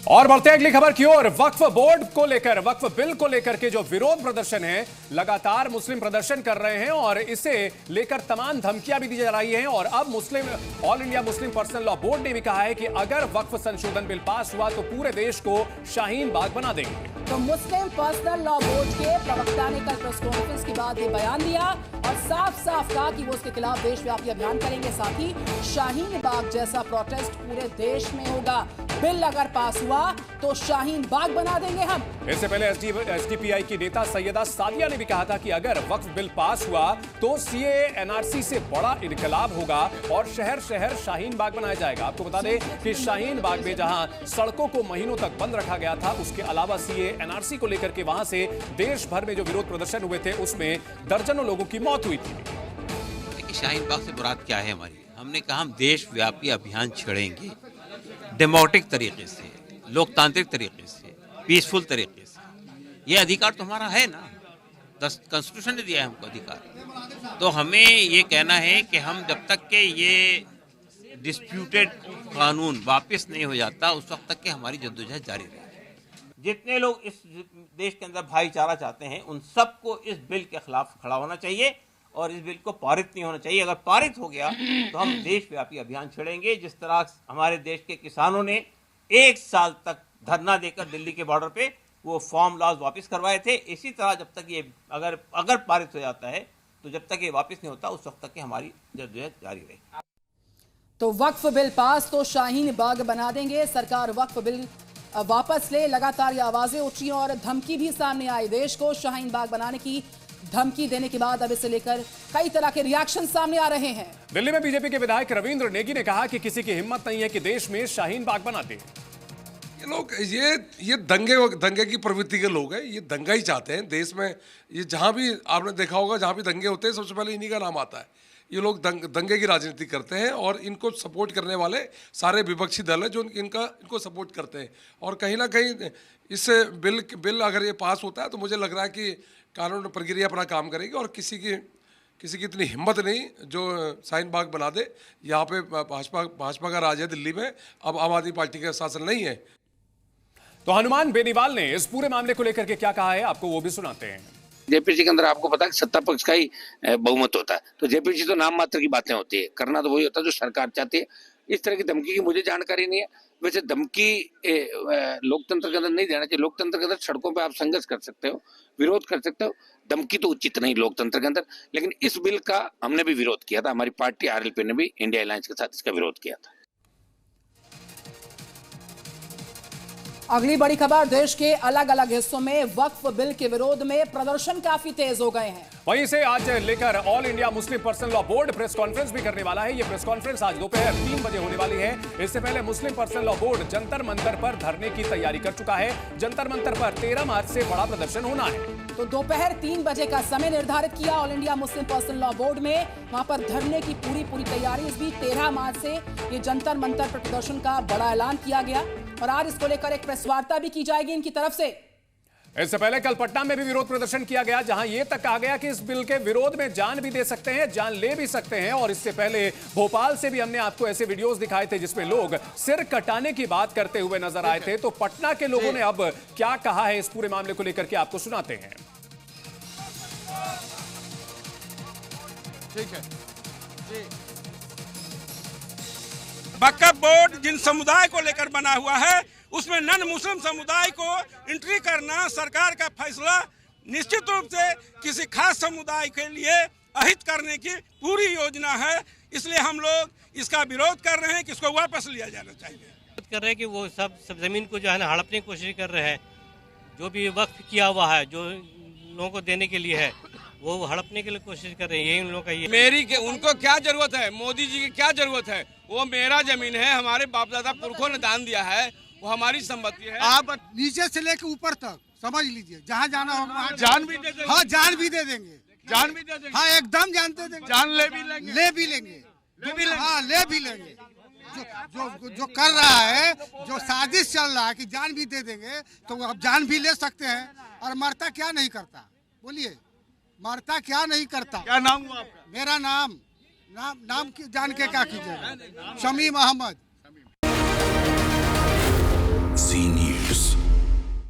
और बढ़ते हैं अगली खबर की ओर। वक्फ बोर्ड को लेकर, वक्फ बिल को लेकर के जो विरोध प्रदर्शन है, लगातार मुस्लिम प्रदर्शन कर रहे हैं और इसे लेकर तमाम धमकियां भी दी जा रही हैं। और अब all India Muslim personal law board ने भी कहा है कि अगर वक्फ संशोधन बिल पास हुआ तो पूरे देश को शाहीन बाग बना देंगे। तो मुस्लिम पर्सनल लॉ बोर्ड के प्रवक्ता ने कल प्रेस कॉन्फ्रेंस के बाद ये बयान दिया और साफ साफ कहा कि वो उसके खिलाफ देशव्यापी अभियान करेंगे। साथ ही शाहीन बाग जैसा प्रोटेस्ट पूरे देश में होगा। बिल अगर पास हुआ तो शाहीन बाग बना देंगे हम। इससे पहले एसडीपीआई की नेता सैयदा सादिया ने भी कहा था कि अगर वक्फ बिल पास हुआ तो सीए एनआरसी से बड़ा इनकलाब होगा और शहर शहर शाहीन बाग बनाया जाएगा। आपको बता दें कि शाहीन बाग में जहां सड़कों को महीनों तक बंद रखा गया था, उसके अलावा सीए एनआरसी को लेकर के वहां से देश भर में जो विरोध प्रदर्शन हुए थे उसमें दर्जनों लोगों की मौत हुई थी। देखिए, शाहीन बाग से मुराद क्या है हमारी? हमने कहा हम देशव्यापी अभियान छेड़ेंगे डेमोक्रेटिक तरीके से, लोकतांत्रिक तरीके से, पीसफुल तरीके से। ये अधिकार तो हमारा है ना, कॉन्स्टिट्यूशन ने दिया है हमको अधिकार। तो हमें ये कहना है कि हम जब तक के ये डिस्प्यूटेड कानून वापस नहीं हो जाता उस वक्त तक के हमारी जद्दोजहद जारी रहेगी। जितने लोग इस देश के अंदर भाईचारा चाहते हैं उन सबको इस बिल के खिलाफ खड़ा होना चाहिए और इस बिल को पारित नहीं होना चाहिए। अगर पारित हो गया तो हम देशव्यापी अभियान छेड़ेंगे। जिस तरह हमारे देश के किसानों ने 1 साल तक धरना देकर दिल्ली के बॉर्डर पे वो फार्म लॉज वापस करवाए थे, इसी तरह जब तक ये अगर पारित हो जाता है तो जब तक ये वापस नहीं होता उस वक्त तक की हमारी जद्दोजहद जारी रहेगी। तो वक्फ बिल पास तो शाहीन बाग बना देंगे। सरकार वक्फ बिल वापस ले, लगातार ये आवाजें उठी और धमकी भी सामने आई। देश को शाहीन बाग बनाने की धमकी देने के बाद अब इसे लेकर कई तरह के रिएक्शन सामने आ रहे हैं। दिल्ली में बीजेपी के विधायक रविंद्र नेगी ने कहा कि किसी की हिम्मत नहीं है कि देश में शाहीन बाग बना दे। ये लोग ये दंगे की प्रवृत्ति के लोग हैं। ये दंगा ही चाहते हैं देश में। ये जहां भी आपने देखा होगा, जहां भी दंगे होते हैं सबसे पहले इन्हीं का नाम आता है। ये लोग दंगे की राजनीति करते हैं और इनको सपोर्ट करने वाले सारे विपक्षी दल हैं जो इनको सपोर्ट करते हैं। और कहीं ना कहीं इस बिल अगर ये पास होता है तो मुझे लग रहा है कि कानून प्रक्रिया अपना काम करेगी और किसी की इतनी हिम्मत नहीं जो शाहीन बाग बना दे। यहाँ पे भाजपा का राज है दिल्ली में, अब आम आदमी पार्टी का शासन नहीं है। तो हनुमान बेनीवाल ने इस पूरे मामले को लेकर के क्या कहा है, आपको वो भी सुनाते हैं। जेपीसी के अंदर आपको पता है कि सत्ता पक्ष का ही बहुमत होता है, तो जेपीसी तो नाम मात्र की बातें होती है, करना तो वही होता है जो सरकार चाहती है। इस तरह की धमकी की मुझे जानकारी नहीं है। वैसे धमकी लोकतंत्र के अंदर नहीं देना चाहिए। लोकतंत्र के अंदर सड़कों पे आप संघर्ष कर सकते हो, विरोध कर सकते हो, धमकी तो उचित नहीं लोकतंत्र के अंदर। लेकिन इस बिल का हमने भी विरोध किया था, हमारी पार्टी आरएलपी ने भी इंडिया अलायंस के साथ इसका विरोध किया था। अगली बड़ी खबर, देश के अलग अलग हिस्सों में वक्फ बिल के विरोध में प्रदर्शन काफी तेज हो गए हैं। वहीं से आज लेकर all India Muslim personal law board press conference भी करने वाला है। यह प्रेस कॉन्फ्रेंस आज दोपहर 3 बजे होने वाली है। इससे पहले Muslim personal law board Jantar Mantar पर धरने की तैयारी कर चुका है। जंतर मंतर पर 13 मार्च से बड़ा प्रदर्शन होना है। तो दोपहर 3 बजे का समय निर्धारित किया all India Muslim personal law board में। वहां पर धरने की पूरी तैयारी। इस बीच 13 मार्च से ये जंतर मंतर पर प्रदर्शन का बड़ा ऐलान किया गया और आज इसको लेकर एक प्रेस वार्ता भी की जाएगी इनकी तरफ से। इससे पहले कल पटना में भी विरोध प्रदर्शन किया गया, जहां यह तक कहा गया कि इस बिल के विरोध में जान भी दे सकते हैं, जान ले भी सकते हैं। और इससे पहले भोपाल से भी हमने आपको ऐसे वीडियोस दिखाए थे जिसमें लोग सिर कटाने की बात करते हुए नजर आए थे। तो पटना के लोगों ने अब क्या कहा है इस पूरे मामले को लेकर के आपको सुनाते हैं। ठीक है जी। वक्फ बोर्ड जिन समुदाय को लेकर बना हुआ है उसमें नन मुस्लिम समुदाय को एंट्री करना सरकार का फैसला निश्चित रूप से किसी खास समुदाय के लिए अहित करने की पूरी योजना है। इसलिए हम लोग इसका विरोध कर रहे हैं कि इसको वापस लिया जाना चाहिए। कर रहे हैं कि वो सब जमीन को जो है ना हड़पने की कोशिश कर रहे हैं। जो भी वक्फ किया हुआ है, जो लोगों को देने के लिए है, वो हड़पने के लिए कोशिश कर रहे हैं। यही उन लोगों का ये उनको क्या जरूरत है, मोदी जी की क्या जरूरत है? वो मेरा जमीन है, हमारे बाप दादा पुरखों ने दान दिया है, वो हमारी संपत्ति है। आप नीचे से लेकर ऊपर तक समझ लीजिए, जहाँ जाना होगा वहाँ जान भी दे देंगे। हाँ, जान भी दे देंगे, जान भी दे देंगे। हाँ एकदम जान दे देंगे, जान ले भी लेंगे, हाँ ले भी लेंगे। जो कर रहा है, जो साजिश चल रहा है कि जान भी दे देंगे, तो अब जान भी ले सकते हैं। और मरता क्या नहीं करता, बोलिए मरता क्या नहीं करता। क्या नाम हुआ आपका? मेरा नाम जान के क्या कीजिएगा, शमीम अहमद।